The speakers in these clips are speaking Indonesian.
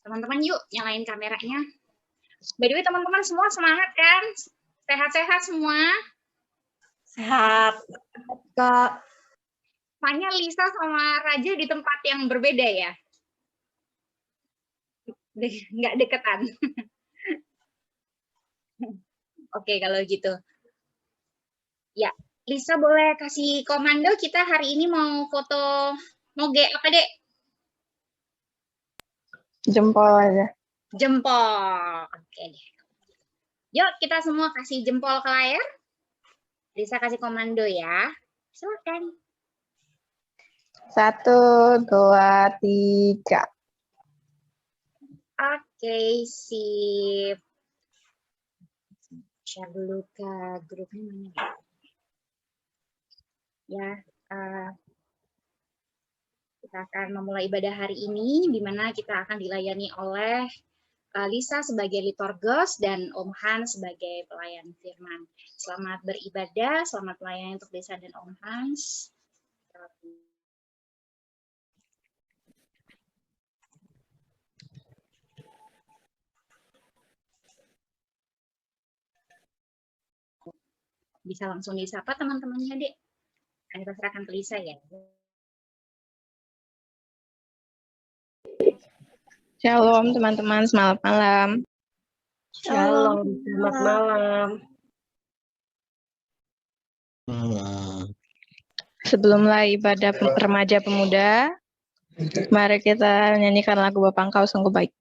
Teman-teman yuk nyalain kameranya. By the way teman-teman semua semangat kan? Sehat-sehat semua? Sehat. Kak. Makanya Lisa sama Raja di tempat yang berbeda ya? Nggak deketan. Oke, kalau gitu. Ya, Lisa boleh kasih komando kita hari ini mau foto moge apa, Dek? Jempol aja. Jempol. Oke deh. Yuk, kita semua kasih jempol ke layar. Lisa kasih komando ya. Silakan. 1, 2, 3. Oke, sip. Share dulu ke grupnya mana ya. Kita akan memulai ibadah hari ini, di mana kita akan dilayani oleh Lisa sebagai liturgos dan Om Hans sebagai pelayan firman. Selamat beribadah, selamat melayani untuk Lisa dan Om Hans. Bisa langsung disapa teman-temannya, Dek. Kita serahkan ke Lisa ya. Shalom teman-teman, selamat malam. Shalom, selamat malam. Sebelum mulai ibadah remaja pemuda, mari kita nyanyikan lagu Bapa Engkau Sungguh Baik.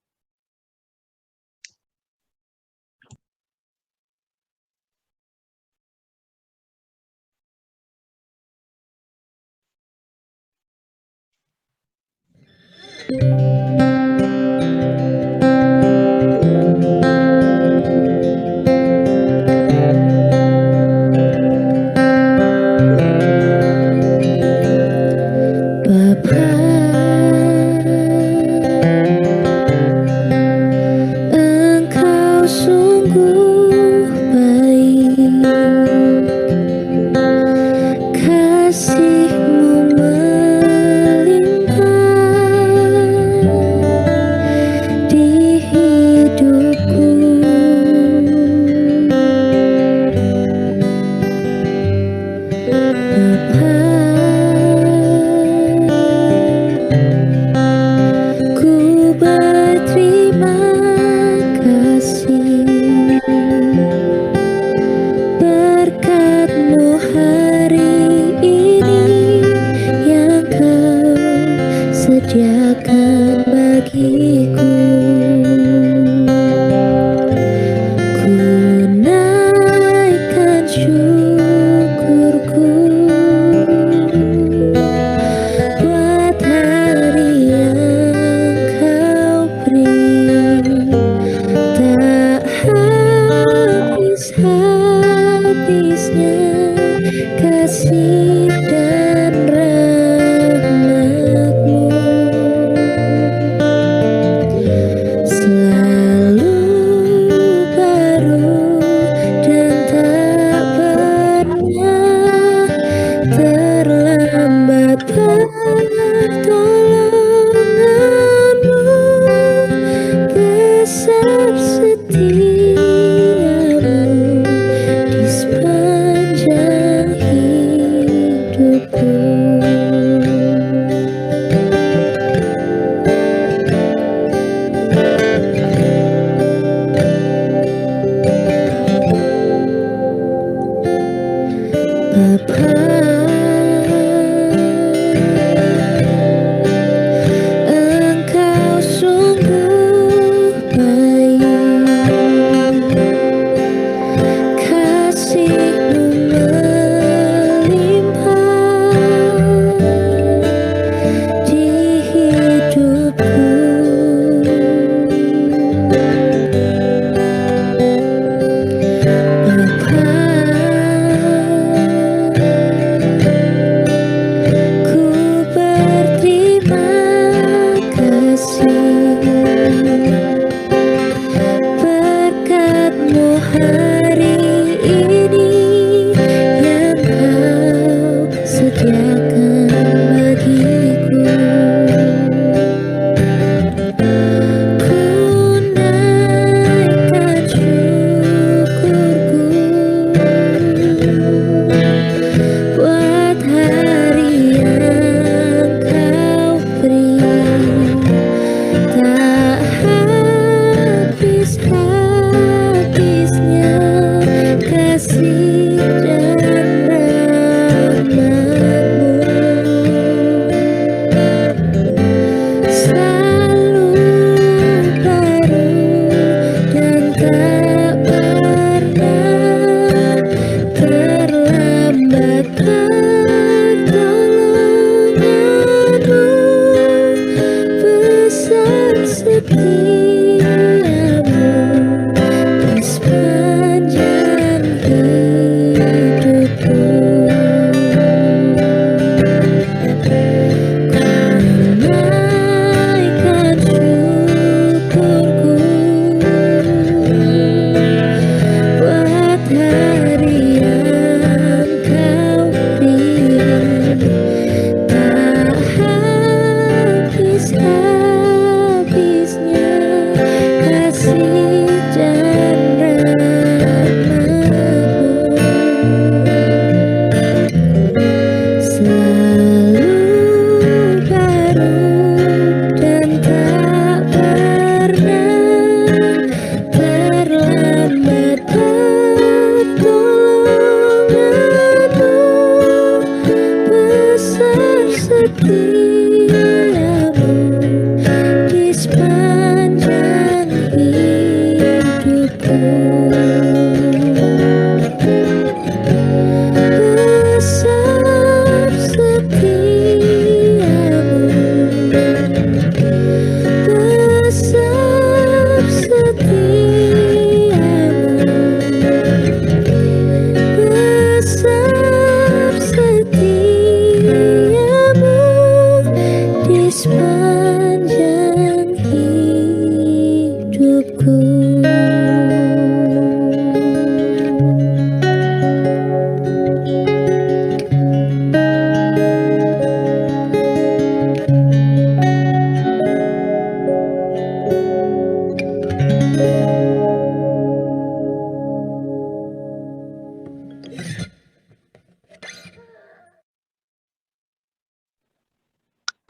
Ku naikkan syukurku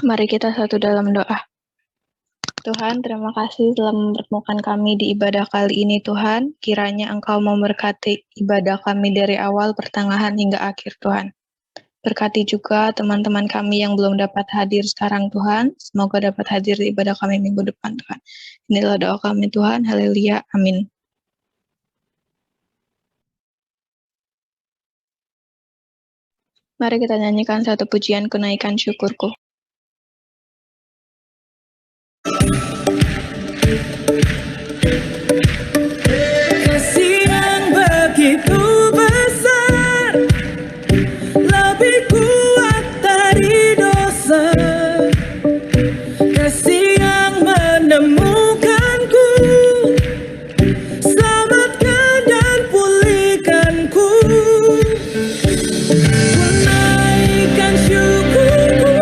Mari kita satu dalam doa. Tuhan, terima kasih telah mempertemukan kami di ibadah kali ini, Tuhan. Kiranya Engkau memberkati ibadah kami dari awal, pertengahan, hingga akhir, Tuhan. Berkati juga teman-teman kami yang belum dapat hadir sekarang, Tuhan. Semoga dapat hadir di ibadah kami minggu depan, Tuhan. Inilah doa kami, Tuhan. Haleluya. Amin. Mari kita nyanyikan satu pujian kenaikan syukurku. Kasih yang begitu besar, lebih kuat dari dosa. Kasih yang menemukanku, selamatkan dan pulihkanku. Naikkan syukurku,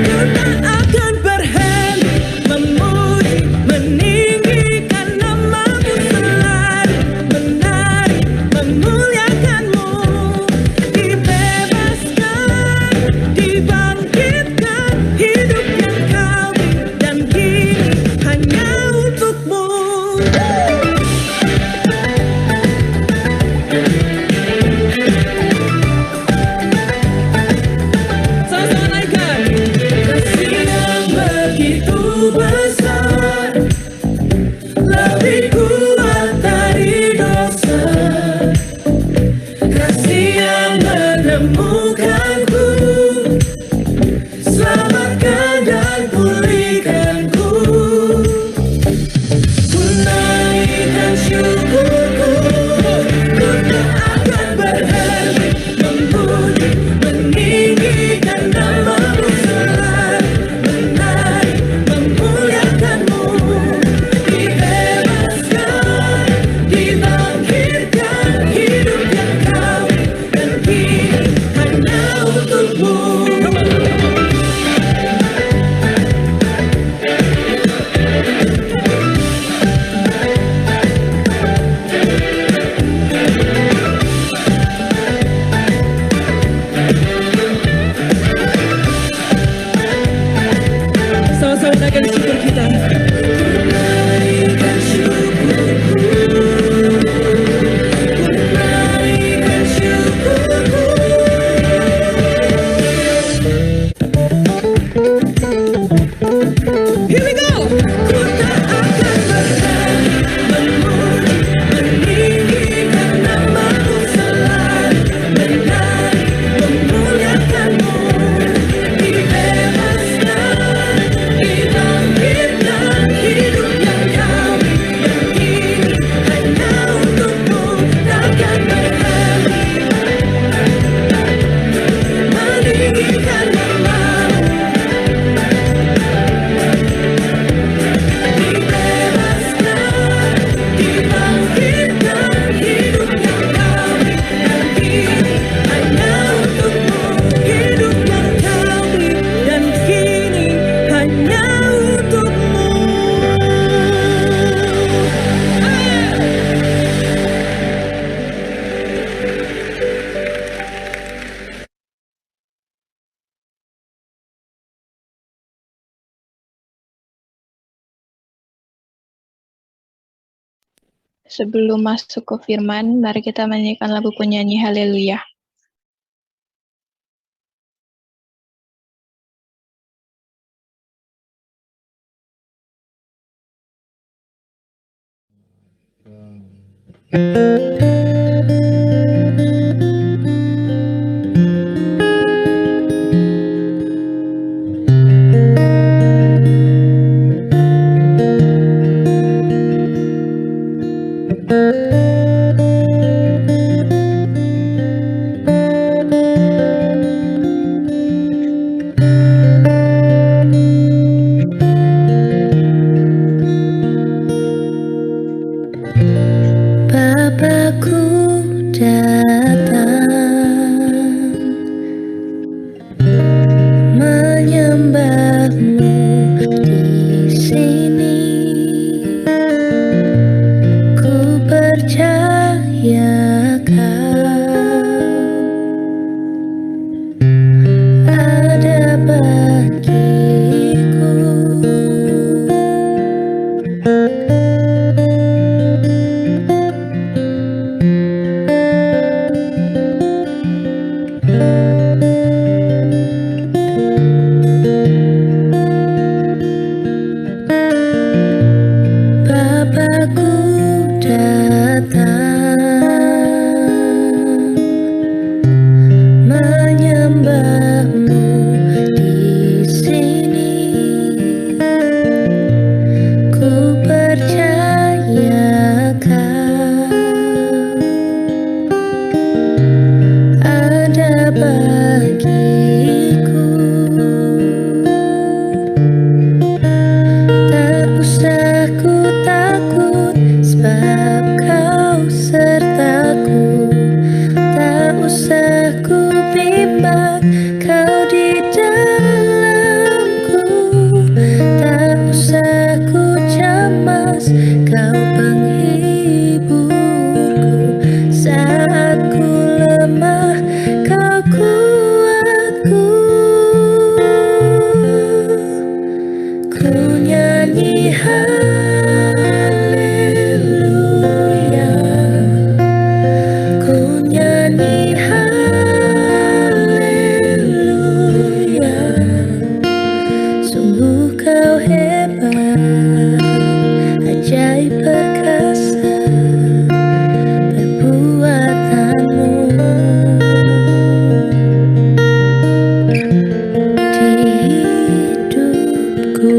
ku tak akan berhenti memuji, meninggikan nama-Mu selalu, menari, memuliakan-Mu. Dibebaskan, dibangkitkan, hidup yang Kau beri, dan kini hanya untuk-Mu. Sama-sama naikkan. Kasih yang begitu besar, lebih kuat dari dosa. Kasih yang menemukanku, selamatkan dan pulihkanku. Ku naikkan syukurku, ku tak akan berhenti memuji, meninggikan nama-Mu selalu, menari, memuliakan-Mu. Dibebaskan, dibangkitkan, hidup yang Kau beri, dan kini hanya untuk-Mu. Sama-sama naikkan syukur kita. Naikkan syukurku, naikkan syukurku. Here we go. Ku tak akan berhenti memuji, meninggikan nama-Mu selalu, menari, memuliakan-Mu. Dibebaskan, dibangkitkan, hidup yang Kau beri, dan kini hanya untuk-Mu. Takkan berhenti meninggikan nama-Mu. Dibebaskan, dibangkitkan, hidup yang Kau beri, dan kini hanya untuk-Mu. Hidup yang Kau beri, dan kini hanya untuk-Mu. Sebelum masuk ke firman, mari kita menyanyikan lagu penyanyi Haleluya. Bapakku datang menyembah-Mu di sini. Ku percaya Kau ada bagi memang kau di dalamku. Tak usah ku cemas, kau penghiburku. Saat ku lemah, kau kuatku. Ku nyanyi haleluya, ku nyanyi haleluya. Sungguh kau hebat, ajaib perkasa perbuatanmu di hidupku.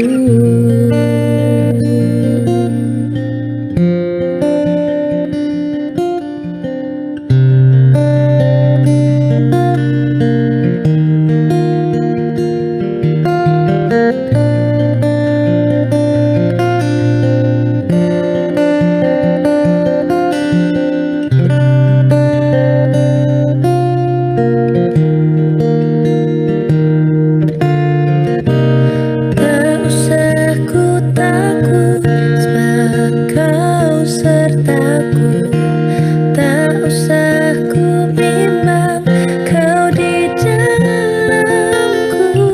Tak usah ku takut, sebab kau sertaku. Tak usah ku bimbang, kau di dalamku.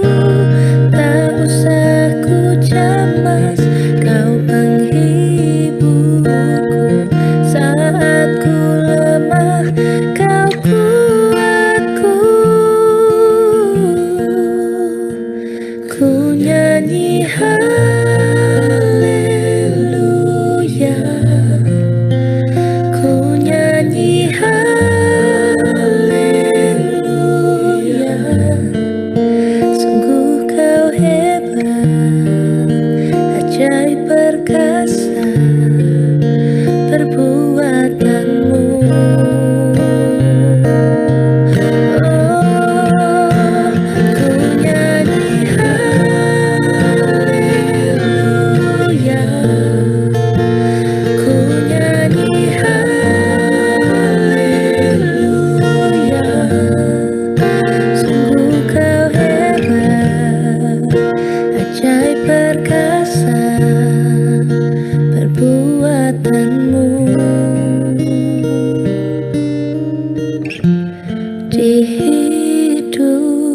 Tak usah ku cemas, kau penghiburku. Saat ku lemah, kau kuatku. Ku nyanyi haleluya, ku nyanyi haleluya. Sungguh kau hebat, ajaib perkasa perbuatanmu. Ku nyanyi haleluya, ku nyanyi haleluya. Sungguh kau hebat, ajaib perkasa perbuatanmu di hidupku.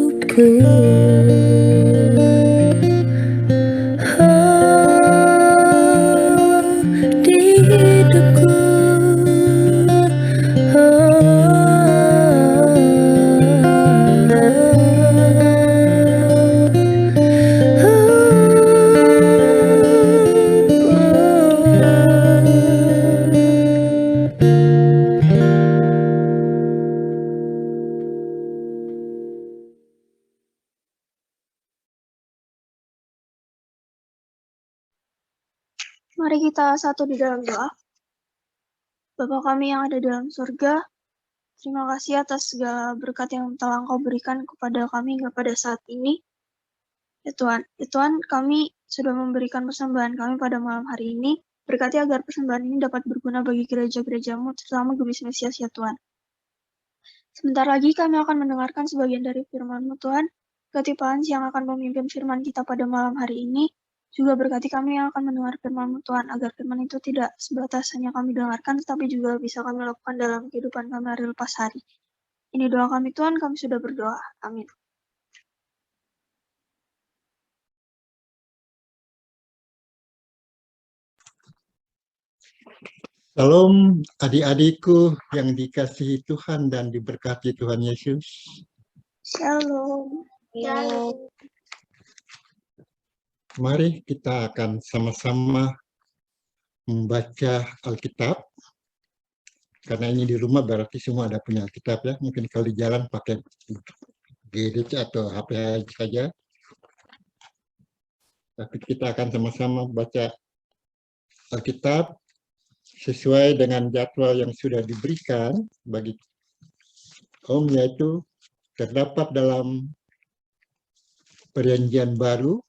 Oh, di hidupku. Mari kita satu di dalam doa. Bapa kami yang ada dalam surga, terima kasih atas segala berkat yang telah Engkau berikan kepada kami hingga pada saat ini. Ya Tuhan, kami sudah memberikan persembahan kami pada malam hari ini. Berkati agar persembahan ini dapat berguna bagi gereja-gerejamu, terutama Gebis Mesias ya Tuhan. Sebentar lagi kami akan mendengarkan sebagian dari firman-Mu Tuhan. Berkati Pak Hans yang akan memimpin firman kita pada malam hari ini. Juga berkati kami yang akan mendengar firman-Mu Tuhan, agar firman itu tidak sebatas hanya kami dengarkan, tetapi juga bisa kami lakukan dalam kehidupan kami hari lepas hari. Ini doa kami Tuhan, kami sudah berdoa. Amin. Salam adik-adikku yang dikasihi Tuhan dan diberkati Tuhan Yesus. Shalom. Mari kita akan sama-sama membaca Alkitab. Karena ini di rumah berarti semua ada punya Alkitab ya. Mungkin kalau di jalan pakai gadget atau HP saja. Tapi kita akan sama-sama baca Alkitab sesuai dengan jadwal yang sudah diberikan bagi Om, yaitu terdapat dalam Perjanjian Baru,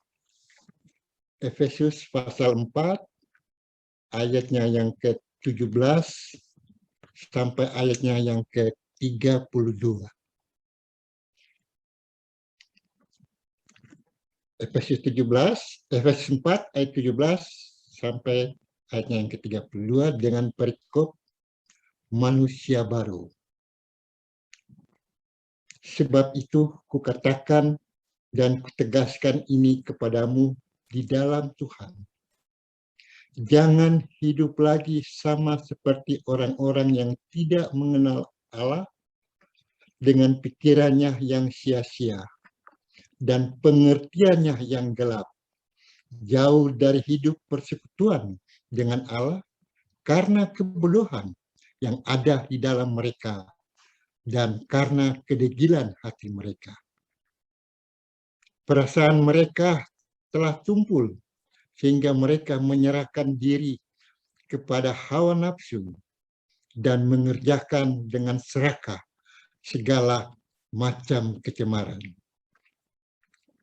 Efesus pasal 4, ayatnya yang ke-17 sampai ayatnya yang ke-32. Efesus 4 ayat 17 sampai ayatnya yang ke-32 dengan perikop manusia baru. Sebab itu kukatakan dan kutegaskan ini kepadamu di dalam Tuhan. Jangan hidup lagi sama seperti orang-orang yang tidak mengenal Allah dengan pikirannya yang sia-sia dan pengertiannya yang gelap. Jauh dari hidup persekutuan dengan Allah karena kebodohan yang ada di dalam mereka dan karena kedegilan hati mereka. Perasaan mereka telah tumpul sehingga mereka menyerahkan diri kepada hawa nafsu dan mengerjakan dengan serakah segala macam kecemaran.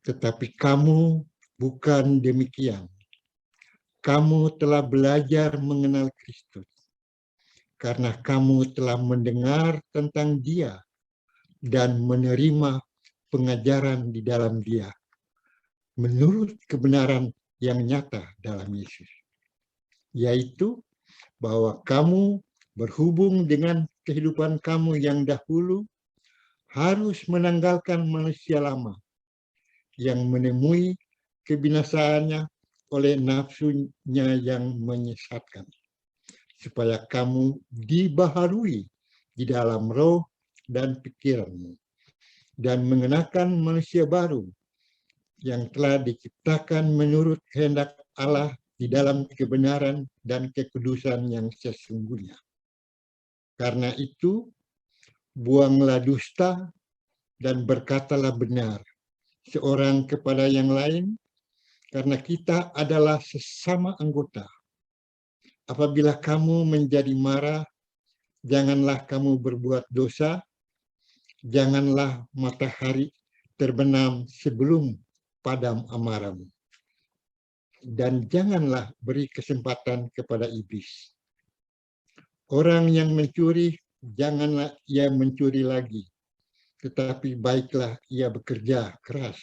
Tetapi kamu bukan demikian. Kamu telah belajar mengenal Kristus karena kamu telah mendengar tentang Dia dan menerima pengajaran di dalam Dia menurut kebenaran yang nyata dalam Yesus, yaitu bahwa kamu berhubung dengan kehidupan kamu yang dahulu harus menanggalkan manusia lama yang menemui kebinasaannya oleh nafsunya yang menyesatkan, supaya kamu dibaharui di dalam roh dan pikiranmu, dan mengenakan manusia baru yang telah diciptakan menurut kehendak Allah di dalam kebenaran dan kekudusan yang sesungguhnya. Karena itu, buanglah dusta dan berkatalah benar seorang kepada yang lain, karena kita adalah sesama anggota. Apabila kamu menjadi marah, janganlah kamu berbuat dosa, janganlah matahari terbenam sebelum padam amarahmu. Dan janganlah beri kesempatan kepada iblis. Orang yang mencuri, janganlah ia mencuri lagi, tetapi baiklah ia bekerja keras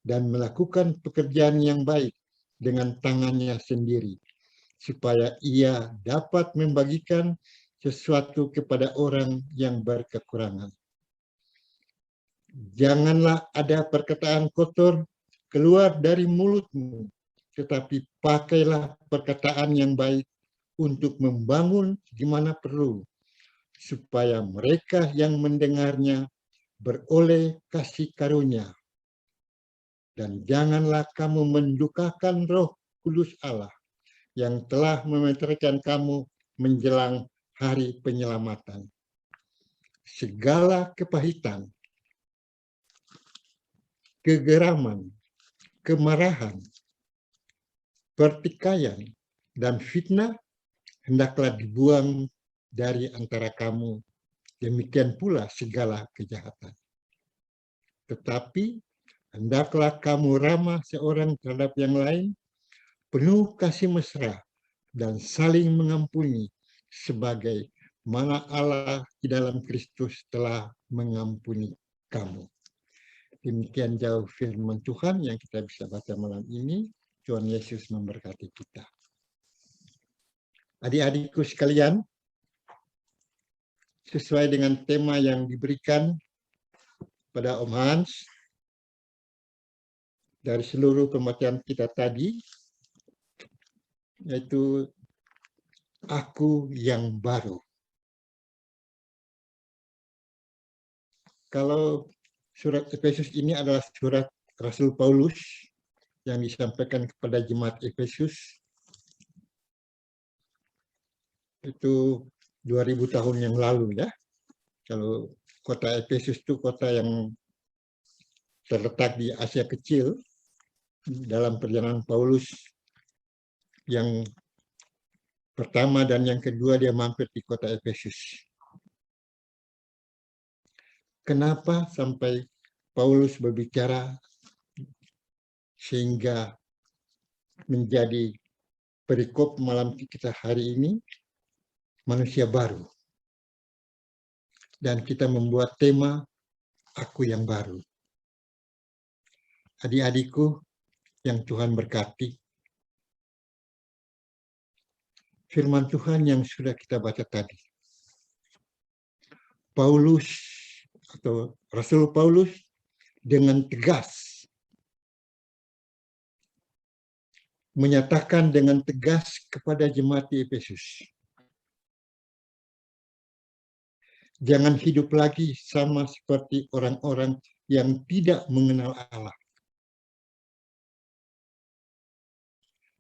dan melakukan pekerjaan yang baik dengan tangannya sendiri, supaya ia dapat membagikan sesuatu kepada orang yang berkekurangan. Janganlah ada perkataan kotor keluar dari mulutmu, tetapi pakailah perkataan yang baik untuk membangun di mana perlu, supaya mereka yang mendengarnya beroleh kasih karunia. Dan janganlah kamu mendukakan Roh Kudus Allah yang telah memeterkan kamu menjelang hari penyelamatan. Segala kepahitan, kegeraman, kemarahan, pertikaian, dan fitnah hendaklah dibuang dari antara kamu, demikian pula segala kejahatan. Tetapi hendaklah kamu ramah seorang terhadap yang lain, penuh kasih mesra, dan saling mengampuni, sebagai mana Allah di dalam Kristus telah mengampuni kamu. Demikian jauh firman Tuhan yang kita bisa baca malam ini. Tuhan Yesus memberkati kita. Adik-adikku sekalian, sesuai dengan tema yang diberikan pada Om Hans dari seluruh pembacaan kita tadi, yaitu Aku yang baru. Kalau surat Efesus ini adalah surat Rasul Paulus yang disampaikan kepada jemaat Efesus, itu 2000 tahun yang lalu ya. Kalau kota Efesus itu kota yang terletak di Asia Kecil, dalam perjalanan Paulus yang pertama dan yang kedua dia mampir di kota Efesus. Kenapa sampai Paulus berbicara sehingga menjadi perikop malam kita hari ini, manusia baru. Dan kita membuat tema Aku yang baru. Adik-adikku, yang Tuhan berkati. Firman Tuhan yang sudah kita baca tadi. Paulus atau Rasul Paulus dengan tegas menyatakan dengan tegas kepada jemaat di Efesus, jangan hidup lagi sama seperti orang-orang yang tidak mengenal Allah.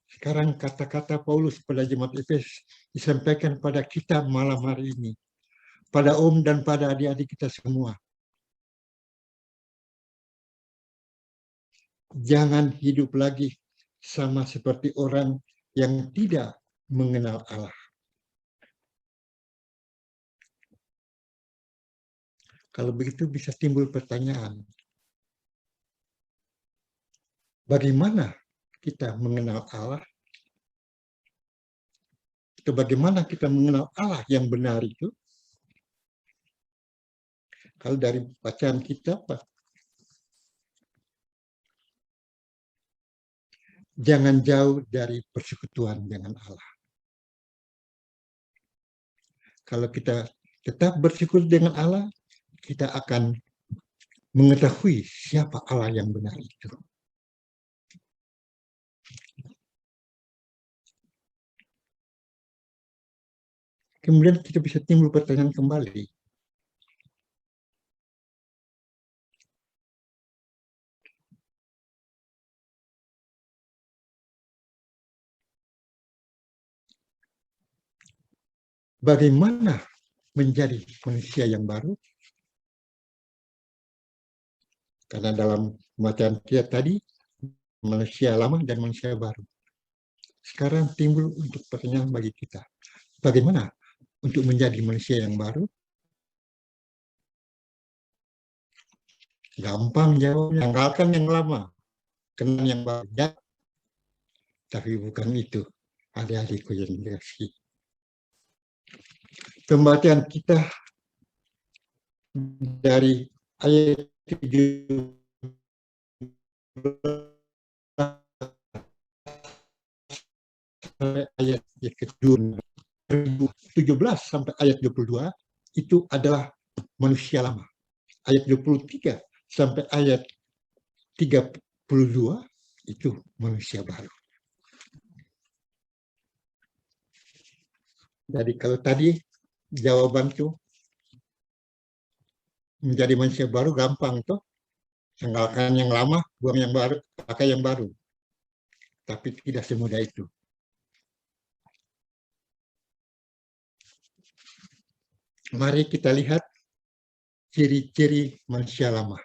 Sekarang kata-kata Paulus pada jemaat Efesus disampaikan pada kita malam hari ini, pada Om dan pada adik-adik kita semua. Jangan hidup lagi sama seperti orang yang tidak mengenal Allah. Kalau begitu bisa timbul pertanyaan, bagaimana kita mengenal Allah? Atau bagaimana kita mengenal Allah yang benar itu? Kalau dari bacaan kita, jangan jauh dari persekutuan dengan Allah. Kalau kita tetap bersekutu dengan Allah, kita akan mengetahui siapa Allah yang benar itu. Kemudian kita bisa timbul pertanyaan kembali. Bagaimana menjadi manusia yang baru? Karena dalam bacaan kita tadi, manusia lama dan manusia baru. Sekarang timbul untuk pertanyaan bagi kita. Bagaimana untuk menjadi manusia yang baru? Gampang jawabnya, tinggalkan yang lama, kenal yang baru. Ya. Tapi bukan itu, adik-adikku yang dikasihi. Pembacaan kita dari ayat 17 sampai ayat ke-17 sampai ayat 22 itu adalah manusia lama. Ayat 23 sampai ayat 32 itu manusia baru. Jadi kalau tadi jawaban tuh menjadi manusia baru gampang tuh, tinggalkan yang lama, buang yang baru, pakai yang baru. Tapi tidak semudah itu. Mari kita lihat ciri-ciri manusia lama.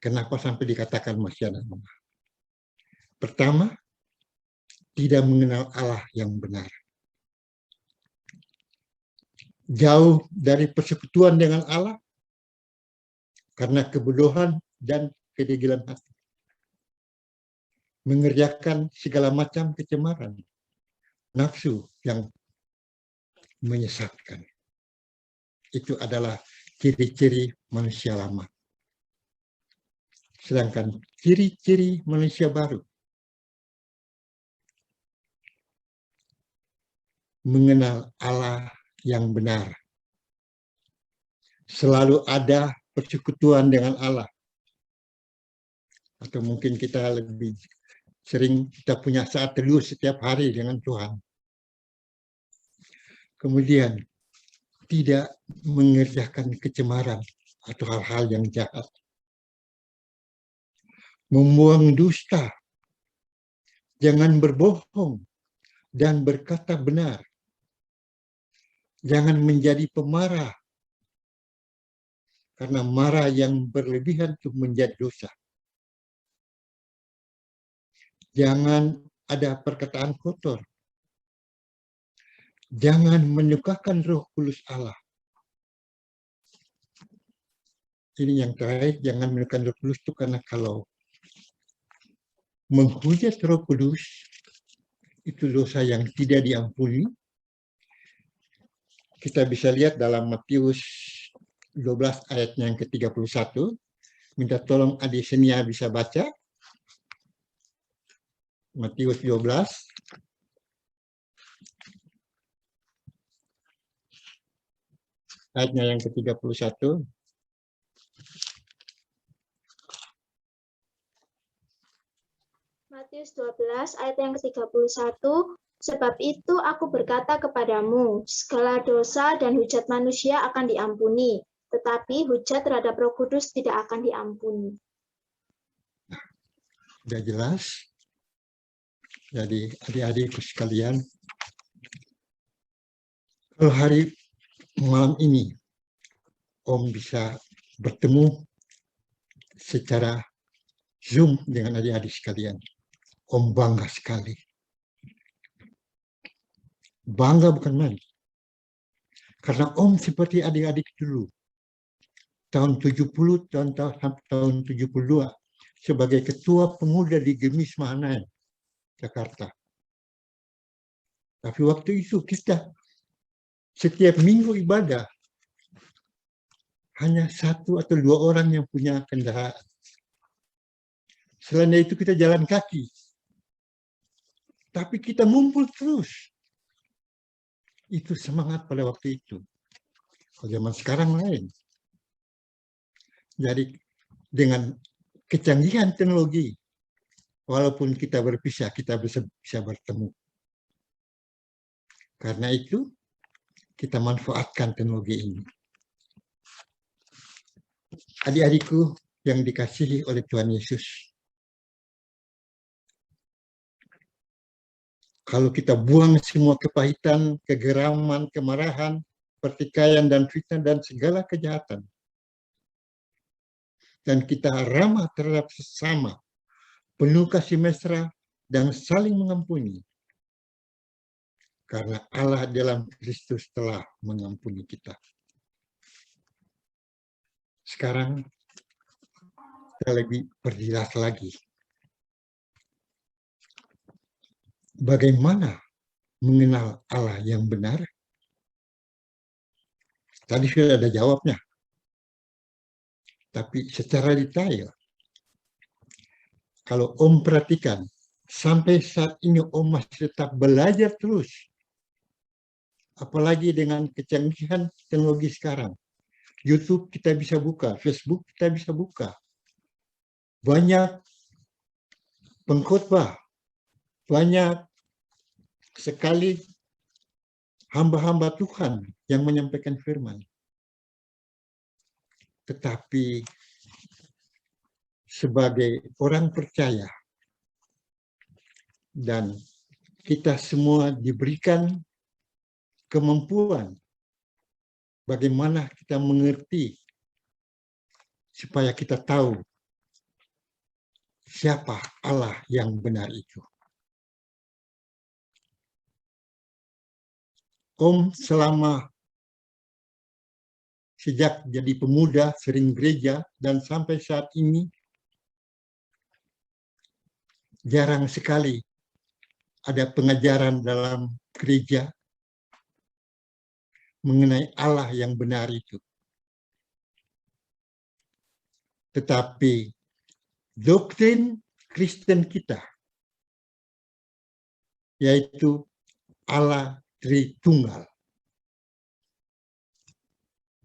Kenapa sampai dikatakan manusia lama? Pertama, tidak mengenal Allah yang benar. Jauh dari persekutuan dengan Allah karena kebodohan dan kedegilan hati. Mengerjakan segala macam kecemaran, nafsu yang menyesatkan. Itu adalah ciri-ciri manusia lama. Sedangkan ciri-ciri manusia baru, mengenal Allah yang benar. Selalu ada persekutuan dengan Allah. Atau mungkin kita lebih sering kita punya saat teduh setiap hari dengan Tuhan. Kemudian tidak mengerjakan kecemaran atau hal-hal yang jahat. Membuang dusta. Jangan berbohong dan berkata benar. Jangan menjadi pemarah. Karena marah yang berlebihan itu menjadi dosa. Jangan ada perkataan kotor. Jangan menyukakan Roh Kudus Allah. Ini yang terakhir, jangan menyukakan Roh Kudus itu karena kalau menghujat Roh Kudus itu dosa yang tidak diampuni. Kita bisa lihat dalam Matius 12 ayatnya yang ke-31. Minta tolong adik Senia bisa baca. Matius 12. Ayatnya yang ke-31. Matius 12 ayat yang ke-31, sebab itu aku berkata kepadamu, segala dosa dan hujat manusia akan diampuni, tetapi hujat terhadap Roh Kudus tidak akan diampuni. Sudah jelas. Jadi adik-adikku sekalian, kalau hari malam ini Om bisa bertemu secara Zoom dengan adik-adik sekalian, Om bangga sekali. Bangga bukan main. Karena Om seperti adik-adik dulu. Tahun 70, tahun 72, sebagai ketua pemuda di Gemis Mahanaim, Jakarta. Tapi waktu itu kita setiap minggu ibadah hanya 1 atau 2 orang yang punya kendaraan. Selain itu kita jalan kaki. Tapi kita ngumpul terus. Itu semangat pada waktu itu. Kalau zaman sekarang lain. Jadi dengan kecanggihan teknologi, walaupun kita berpisah, kita bisa bertemu. Karena itu, kita manfaatkan teknologi ini. Adik-adikku yang dikasihi oleh Tuhan Yesus, kalau kita buang semua kepahitan, kegeraman, kemarahan, pertikaian, dan fitnah, dan segala kejahatan, dan kita ramah terhadap sesama, penuh kasih mesra, dan saling mengampuni, karena Allah dalam Kristus telah mengampuni kita. Sekarang kita lebih perjelas lagi. Bagaimana mengenal Allah yang benar? Tadi sudah ada jawabnya. Tapi secara detail, kalau Om perhatikan, sampai saat ini Om masih tetap belajar terus. Apalagi dengan kecanggihan teknologi sekarang. YouTube kita bisa buka, Facebook kita bisa buka. Banyak pengkhotbah, banyak sekali hamba-hamba Tuhan yang menyampaikan firman. Tetapi sebagai orang percaya dan kita semua diberikan kemampuan bagaimana kita mengerti supaya kita tahu siapa Allah yang benar itu. Om selama sejak jadi pemuda sering gereja dan sampai saat ini jarang sekali ada pengajaran dalam gereja mengenai Allah yang benar itu. Tetapi doktrin Kristen kita, yaitu Allah Tritunggal.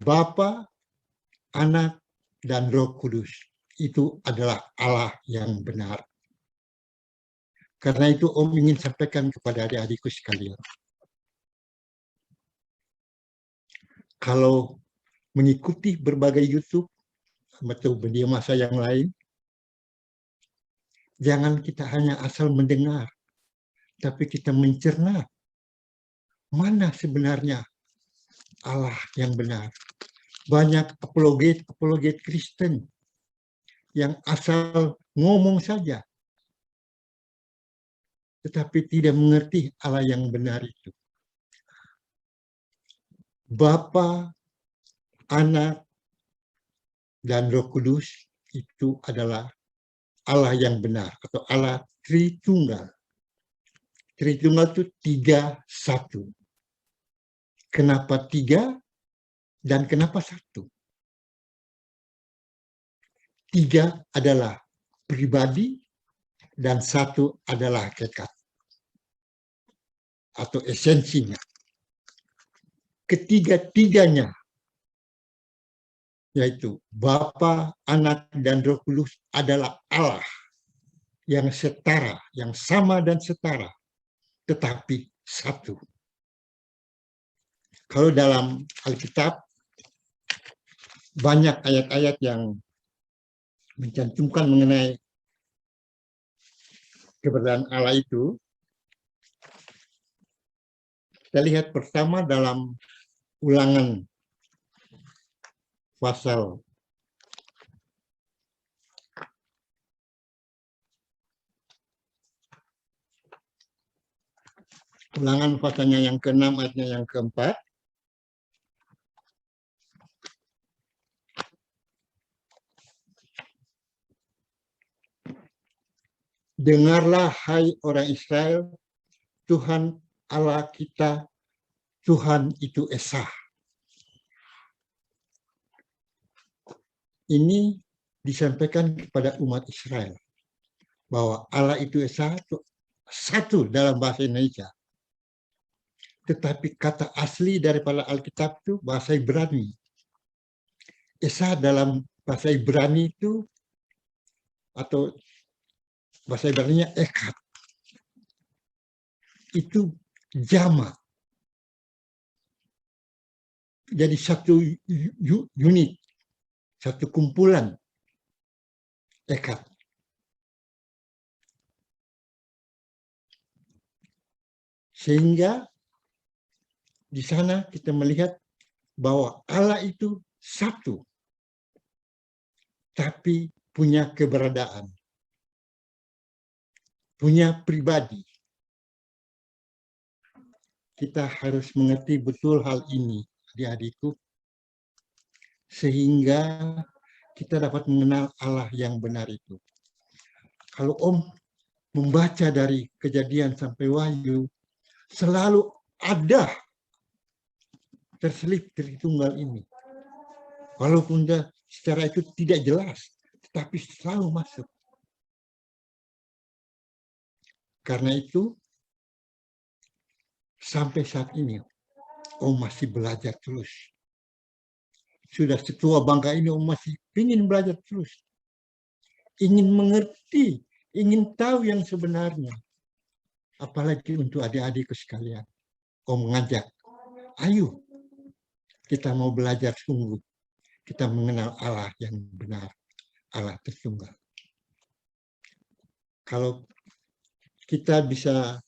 Bapa, Anak, dan Roh Kudus. Itu adalah Allah yang benar. Karena itu Om ingin sampaikan kepada adik-adikku sekalian. Kalau mengikuti berbagai YouTube atau media massa yang lain, jangan kita hanya asal mendengar, tapi kita mencerna mana sebenarnya Allah yang benar. Banyak apologet Kristen yang asal ngomong saja, tetapi tidak mengerti Allah yang benar itu. Bapa, Anak, dan Roh Kudus itu adalah Allah yang benar atau Allah Tritunggal. Tritunggal itu 3-1. Kenapa 3 dan kenapa 1? 3 adalah pribadi, dan satu adalah hakikat atau esensinya. Ketiga-tiganya, yaitu Bapa, Anak, dan Roh Kudus adalah Allah yang setara, yang sama dan setara, tetapi satu. Kalau dalam Alkitab, banyak ayat-ayat yang mencantumkan mengenai keberadaan Allah itu. Kita lihat pertama dalam Ulangan pasal Ulangan pasalnya yang ke-6 ayatnya yang ke-4. Dengarlah hai orang Israel, Tuhan Allah kita, Tuhan itu Esa. Ini disampaikan kepada umat Israel bahwa Allah itu Esa, satu dalam bahasa Indonesia. Tetapi kata asli daripada Alkitab itu bahasa Ibrani. Esa dalam bahasa Ibrani itu, atau bahasa Ibraninya Echad, itu jama. Jadi satu unit, satu kumpulan Echad. Sehingga di sana kita melihat bahwa Allah itu satu, tapi punya keberadaan, punya pribadi. Kita harus mengerti betul hal ini, adik-adikku, sehingga kita dapat mengenal Allah yang benar itu. Kalau Om membaca dari Kejadian sampai Wahyu, selalu ada terselip Tritunggal ini. Walaupun secara itu tidak jelas, tetapi selalu masuk. Karena itu, sampai saat ini, Om masih belajar terus. Sudah setua bangka ini, Om masih ingin belajar terus. Ingin mengerti, ingin tahu yang sebenarnya. Apalagi untuk adik-adikku sekalian. Om mengajak, ayo kita mau belajar sungguh. Kita mengenal Allah yang benar, Allah Tritunggal. Kalau kita bisa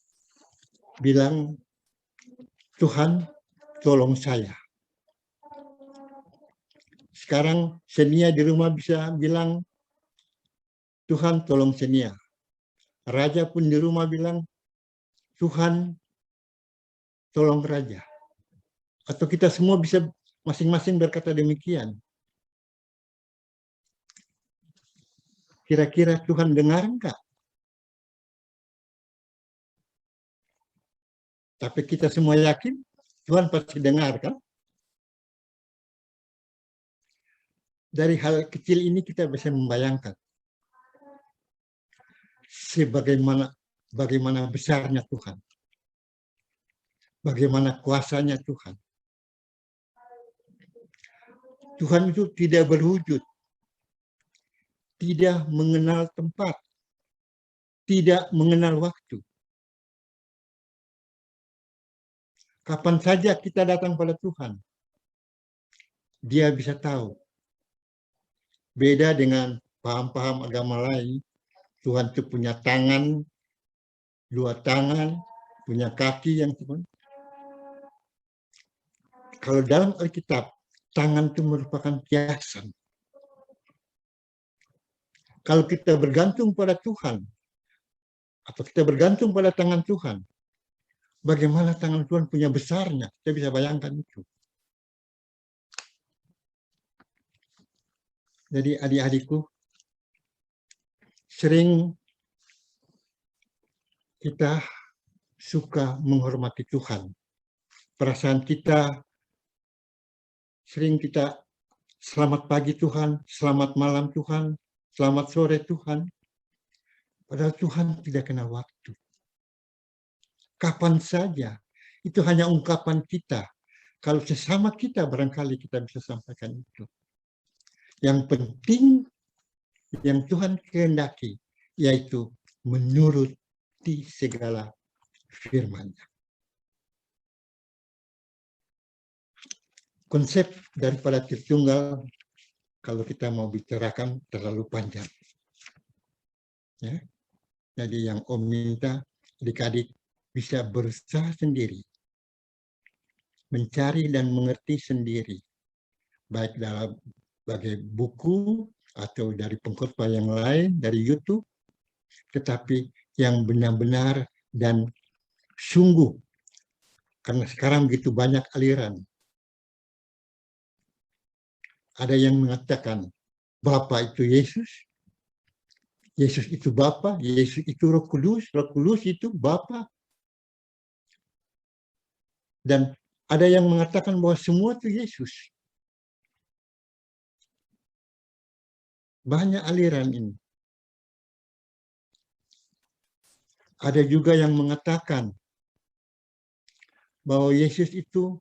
bilang, Tuhan tolong saya. Sekarang Senia di rumah bisa bilang, Tuhan tolong Senia. Raja pun di rumah bilang, Tuhan tolong Raja. Atau kita semua bisa masing-masing berkata demikian. Kira-kira Tuhan dengar enggak? Tapi kita semua yakin Tuhan pasti dengar, kan? Dari hal kecil ini kita bisa membayangkan bagaimana besarnya Tuhan. Bagaimana kuasanya Tuhan. Tuhan itu tidak berwujud, tidak mengenal tempat, tidak mengenal waktu. Kapan saja kita datang pada Tuhan, Dia bisa tahu. Beda dengan paham-paham agama lain, Tuhan itu punya tangan, 2 tangan, punya kaki yang sebenarnya. Kalau dalam Alkitab, tangan itu merupakan kiasan. Kalau kita bergantung pada Tuhan, atau kita bergantung pada tangan Tuhan, bagaimana tangan Tuhan punya besarnya? Kita bisa bayangkan itu. Jadi adik-adikku, sering kita suka menghormati Tuhan. Perasaan kita, sering kita selamat pagi Tuhan, selamat malam Tuhan, selamat sore Tuhan. Padahal Tuhan tidak kenal waktu. Kapan saja, itu hanya ungkapan kita. Kalau sesama kita barangkali kita bisa sampaikan itu. Yang penting yang Tuhan kehendaki, yaitu menuruti segala firman-Nya. Konsep daripada Tritunggal, kalau kita mau bicarakan terlalu panjang. Ya. Jadi yang Om minta, adik-adik bisa berusaha sendiri, mencari dan mengerti sendiri, baik dalam sebagai buku atau dari pengkhotbah yang lain, dari YouTube, tetapi yang benar-benar dan sungguh, karena sekarang begitu banyak aliran. Ada yang mengatakan Bapa itu Yesus, Yesus itu Bapa, Yesus itu Roh Kudus itu Bapa. Dan ada yang mengatakan bahwa semua itu Yesus. Banyak aliran ini. Ada juga yang mengatakan bahwa Yesus itu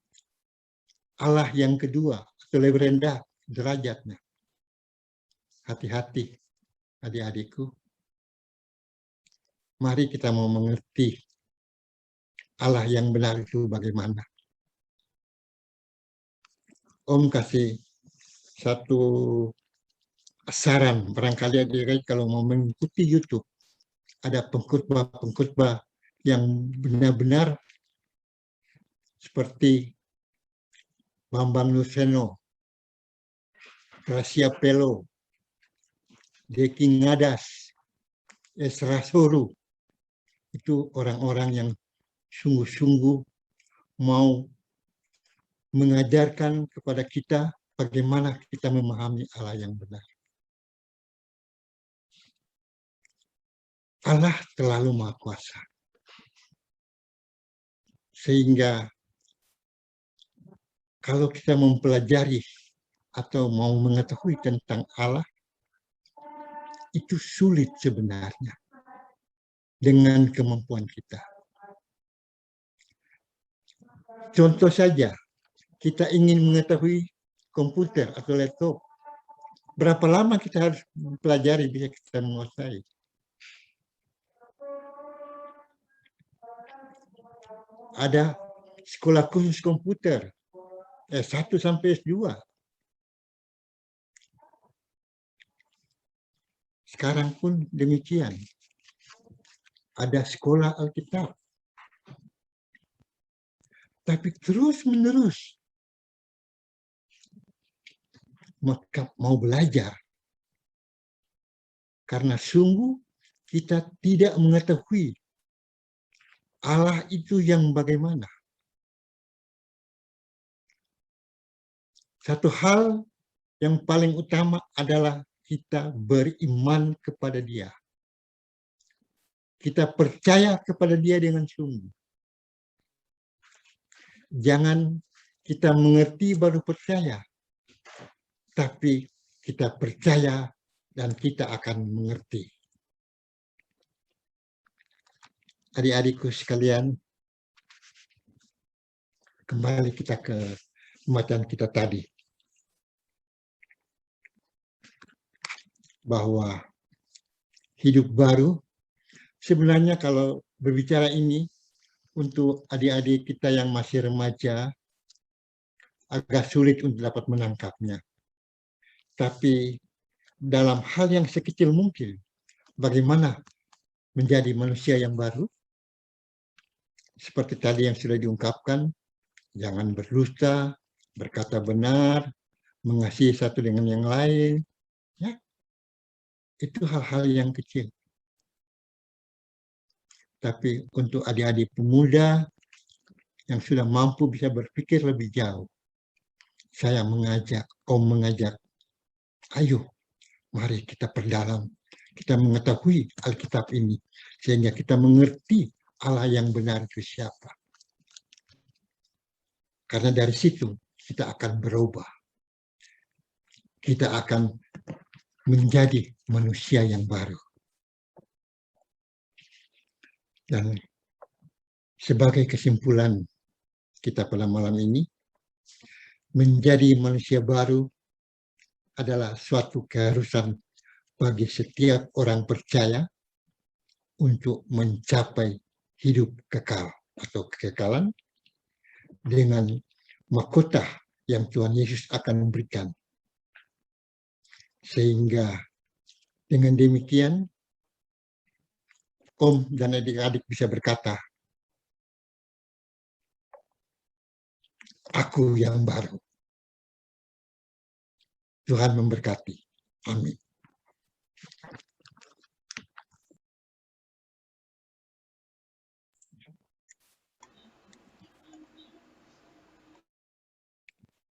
Allah yang kedua atau lebih rendah derajatnya. Hati-hati adik-adikku. Mari kita mau mengerti Allah yang benar itu bagaimana. Om kasih satu saran, barangkali adik-adik kalau mau mengikuti YouTube, ada pengkhotbah yang benar-benar seperti Bambang Nuseno, Gracia Pelo, Deki Ngadas, Esra Soru. Itu orang-orang yang sungguh-sungguh mau mengajarkan kepada kita bagaimana kita memahami Allah yang benar. Allah terlalu Maha Kuasa. Sehingga kalau kita mempelajari atau mau mengetahui tentang Allah, itu sulit sebenarnya dengan kemampuan kita. Contoh saja, kita ingin mengetahui komputer atau laptop. Berapa lama kita harus mempelajari bisa kita menguasai? Ada sekolah khusus komputer, S1 sampai S2. Sekarang pun demikian. Ada sekolah Alkitab. Tapi terus-menerus maka mau belajar. Karena sungguh kita tidak mengetahui Allah itu yang bagaimana. Satu hal yang paling utama adalah kita beriman kepada Dia. Kita percaya kepada Dia dengan sungguh. Jangan kita mengerti baru percaya, tapi kita percaya dan kita akan mengerti. Adik-adikku sekalian, kembali kita ke pembacaan kita tadi. Bahwa hidup baru, sebenarnya kalau berbicara ini, untuk adik-adik kita yang masih remaja, agak sulit untuk dapat menangkapnya. Tapi dalam hal yang sekecil mungkin, bagaimana menjadi manusia yang baru, seperti tadi yang sudah diungkapkan, jangan berdusta, berkata benar, mengasihi satu dengan yang lain, ya, itu hal-hal yang kecil. Tapi untuk adik-adik pemuda yang sudah mampu bisa berpikir lebih jauh, saya mengajak, Om mengajak, ayo, mari kita perdalam, kita mengetahui Alkitab ini, sehingga kita mengerti Allah yang benar itu siapa. Karena dari situ kita akan berubah. Kita akan menjadi manusia yang baru. Dan sebagai kesimpulan kita pada malam ini, menjadi manusia baru adalah suatu keharusan bagi setiap orang percaya untuk mencapai hidup kekal atau kekekalan dengan mahkota yang Tuhan Yesus akan berikan. Sehingga dengan demikian, Om dan adik-adik bisa berkata, aku yang baru. Tuhan memberkati. Amin.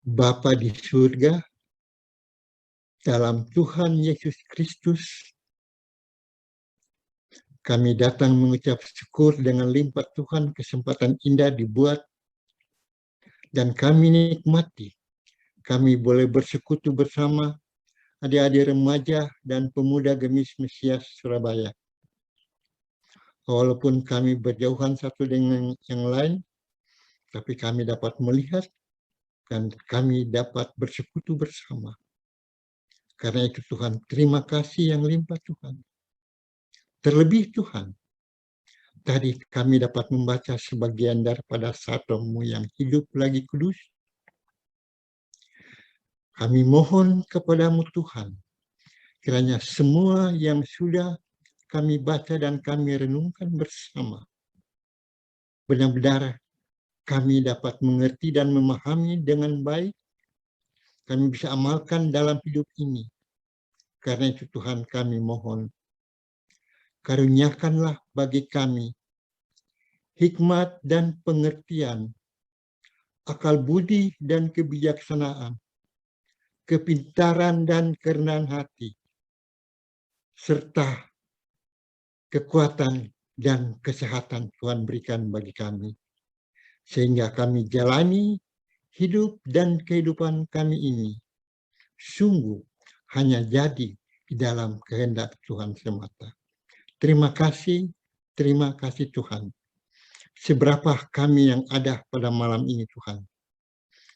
Bapa di surga, dalam Tuhan Yesus Kristus, kami datang mengucap syukur dengan limpah Tuhan kesempatan indah dibuat dan kami nikmati. Kami boleh bersekutu bersama adik-adik remaja dan pemuda Gemis Mesias Surabaya. Walaupun kami berjauhan satu dengan yang lain, tapi kami dapat melihat dan kami dapat bersekutu bersama. Karena itu Tuhan, terima kasih yang limpah Tuhan. Terlebih Tuhan, tadi kami dapat membaca sebagian daripada sabda-Mu yang hidup lagi kudus. Kami mohon kepadamu Tuhan, kiranya semua yang sudah kami baca dan kami renungkan bersama, benar-benar kami dapat mengerti dan memahami dengan baik, kami bisa amalkan dalam hidup ini. Karena itu Tuhan kami mohon, karuniakanlah bagi kami hikmat dan pengertian, akal budi dan kebijaksanaan, kepintaran dan kerendahan hati, serta kekuatan dan kesehatan Tuhan berikan bagi kami. Sehingga kami jalani hidup dan kehidupan kami ini sungguh hanya jadi di dalam kehendak Tuhan semata. Terima kasih Tuhan. Seberapa kami yang ada pada malam ini Tuhan.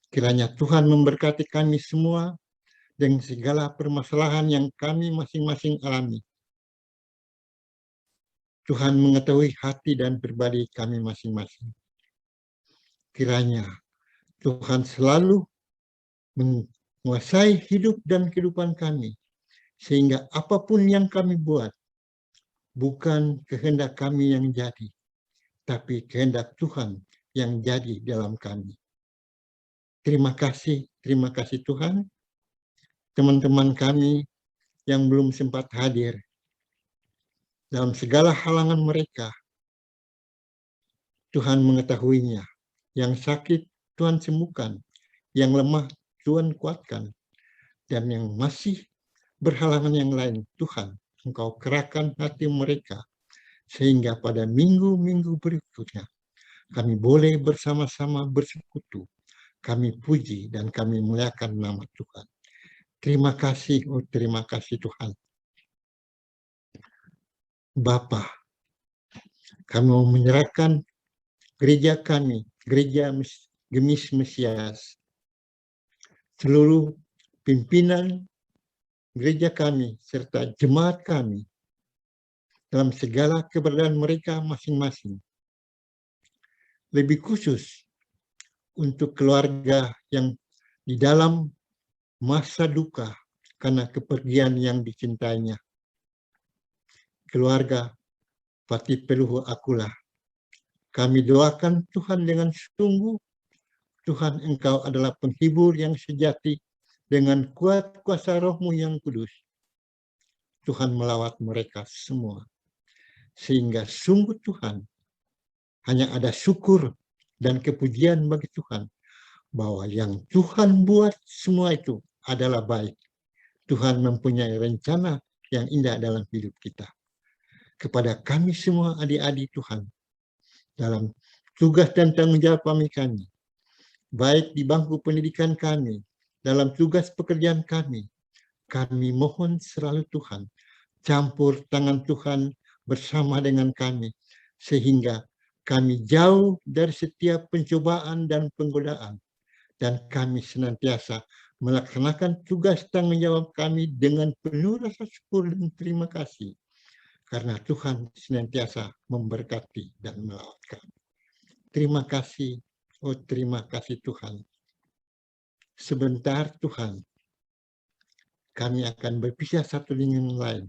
Kiranya Tuhan memberkati kami semua dengan segala permasalahan yang kami masing-masing alami. Tuhan mengetahui hati dan pribadi kami masing-masing. Kiranya Tuhan selalu menguasai hidup dan kehidupan kami, sehingga apapun yang kami buat, bukan kehendak kami yang jadi, tapi kehendak Tuhan yang jadi dalam kami. Terima kasih Tuhan. Teman-teman kami yang belum sempat hadir, dalam segala halangan mereka, Tuhan mengetahuinya. Yang sakit Tuhan sembuhkan, yang lemah Tuhan kuatkan, dan yang masih berhalangan yang lain, Tuhan, Engkau kerahkan hati mereka, sehingga pada minggu-minggu berikutnya, kami boleh bersama-sama bersekutu, kami puji dan kami muliakan nama Tuhan. Terima kasih Tuhan. Bapa, kami mau menyerahkan gereja kami, gereja Gemis Mesias, seluruh pimpinan gereja kami, serta jemaat kami, dalam segala keberadaan mereka masing-masing. Lebih khusus untuk keluarga yang di dalam masa duka karena kepergian yang dicintainya. Keluarga Pati Peluhu Akulah, kami doakan Tuhan dengan sungguh, Tuhan Engkau adalah penghibur yang sejati dengan kuat kuasa Roh-Mu yang kudus. Tuhan melawat mereka semua. Sehingga sungguh Tuhan, hanya ada syukur dan kepujian bagi Tuhan, bahwa yang Tuhan buat semua itu adalah baik. Tuhan mempunyai rencana yang indah dalam hidup kita. Kepada kami semua adik-adik Tuhan, dalam tugas dan tanggung jawab kami, baik di bangku pendidikan kami, dalam tugas pekerjaan kami mohon selalu Tuhan, campur tangan Tuhan bersama dengan kami, sehingga kami jauh dari setiap pencobaan dan penggodaan, dan kami senantiasa melaksanakan tugas tanggung jawab kami dengan penuh rasa syukur dan terima kasih, karena Tuhan senantiasa memberkati dan melawat kami. Terima kasih, oh terima kasih Tuhan. Sebentar Tuhan, kami akan berpisah satu dengan yang lain.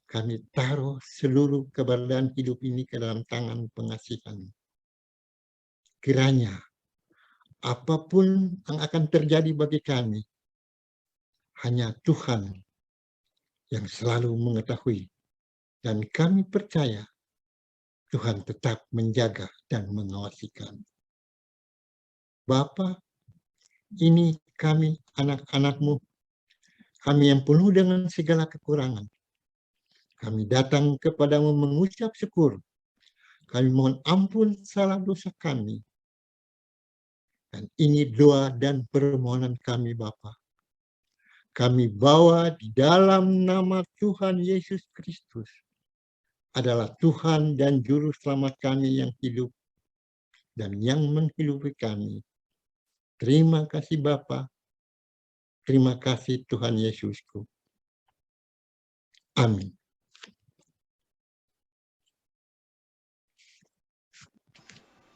Kami taruh seluruh keberadaan hidup ini ke dalam tangan pengasihan. Kiranya apapun yang akan terjadi bagi kami, hanya Tuhan yang selalu mengetahui. Dan kami percaya Tuhan tetap menjaga dan mengawasi kami. Bapa, ini kami anak-anak-Mu, kami yang penuh dengan segala kekurangan. Kami datang kepadamu mengucap syukur. Kami mohon ampun salah dosa kami. Dan ini doa dan permohonan kami Bapa. Kami bawa di dalam nama Tuhan Yesus Kristus, adalah Tuhan dan Juru Selamat kami yang hidup dan yang menghidupi kami. Terima kasih Bapa. Terima kasih Tuhan Yesusku. Amin.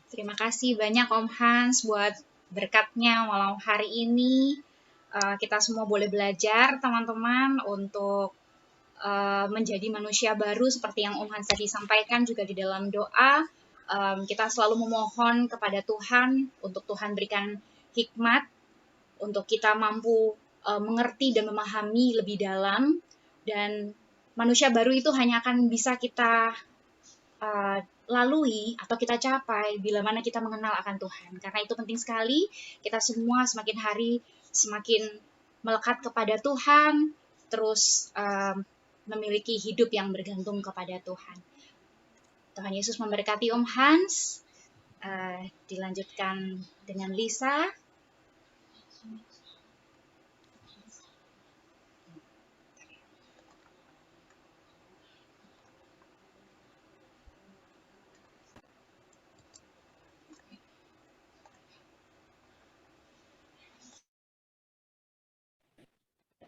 Terima kasih banyak Om Hans buat berkatnya malam hari ini. Kita semua boleh belajar teman-teman untuk menjadi manusia baru seperti yang Om Hans tadi sampaikan juga di dalam doa. Kita selalu memohon kepada Tuhan untuk Tuhan berikan hikmat untuk kita mampu mengerti dan memahami lebih dalam, dan manusia baru itu hanya akan bisa kita lalui atau kita capai bila mana kita mengenal akan Tuhan. Karena itu penting sekali kita semua semakin hari semakin melekat kepada Tuhan, terus memiliki hidup yang bergantung kepada Tuhan. Tuhan Yesus memberkati Om Hans. Dilanjutkan dengan Lisa.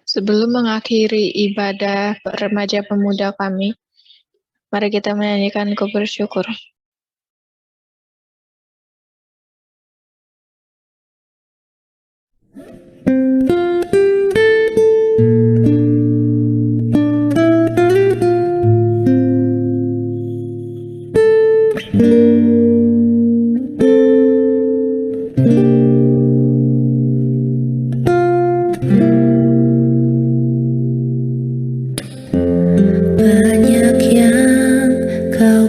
Sebelum mengakhiri ibadah remaja pemuda kami, mari kita menyanyikan Ku Bersyukur. Banyak yang kau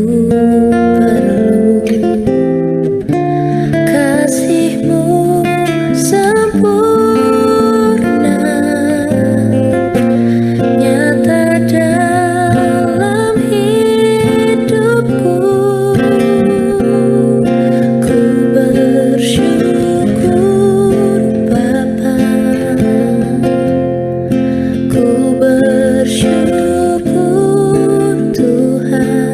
perlu kasih-Mu sempurna, nyata dalam hidupku. Ku bersyukur Bapa, ku bersyukur Tuhan,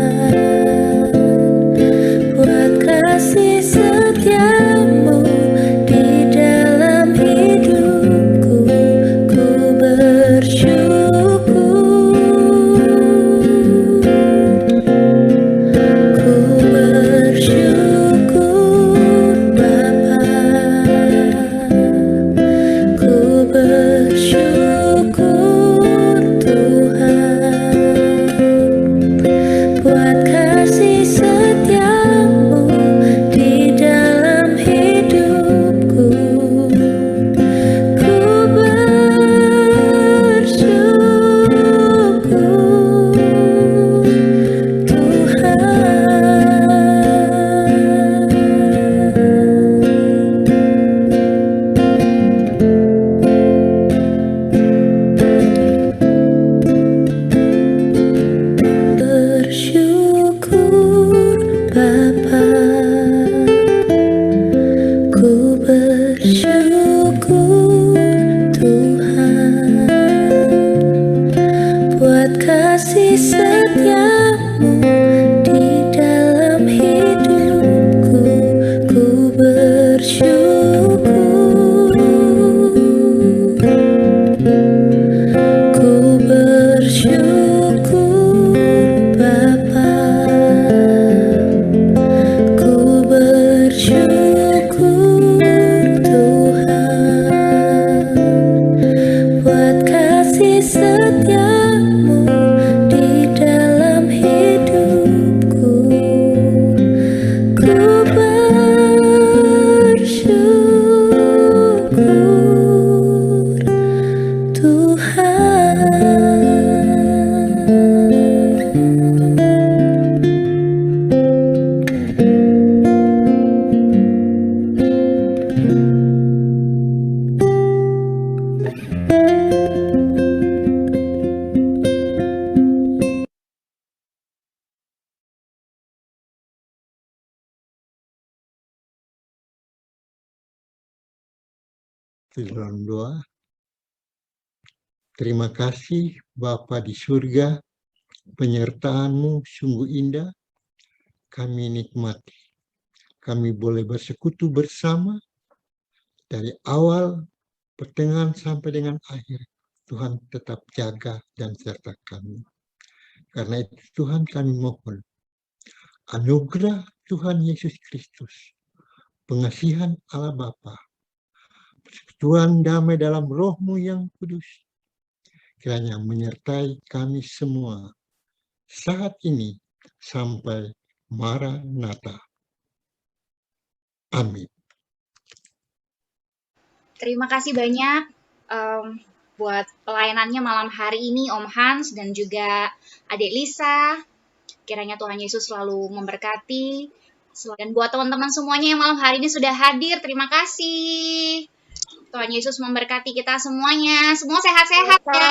buat kasih setiamu di dalam hidupku. Ku bersyukur, ku bersyukur Bapa, ku bersyukur Tuhan, buat kasih setiamu di dalam hidupku. Ku bersyukur Tuhan. Bersyukur Bapa, ku bersyukur Tuhan, buat kasih setiamu di dalam hidupku. Ku bersyukur, ku bersyukur Bapa, ku bersyukur Tuhan, buat kasih setiamu di dalam hidupku. Ku bersyukur Di dalam doa, terima kasih Bapa di surga, penyertaan-Mu sungguh indah, kami nikmati. Kami boleh bersekutu bersama dari awal, pertengahan sampai dengan akhir. Tuhan tetap jaga dan serta kami. Karena itu Tuhan kami mohon, anugerah Tuhan Yesus Kristus, pengasihan Allah Bapa, persekutuan damai dalam Roh-Mu yang kudus, kiranya menyertai kami semua saat ini sampai Maranatha. Amin. Terima kasih banyak buat pelayanannya malam hari ini Om Hans dan juga Adik Lisa. Kiranya Tuhan Yesus selalu memberkati. Dan buat teman-teman semuanya yang malam hari ini sudah hadir, terima kasih. Tuhan Yesus memberkati kita semuanya. Semua sehat-sehat ya.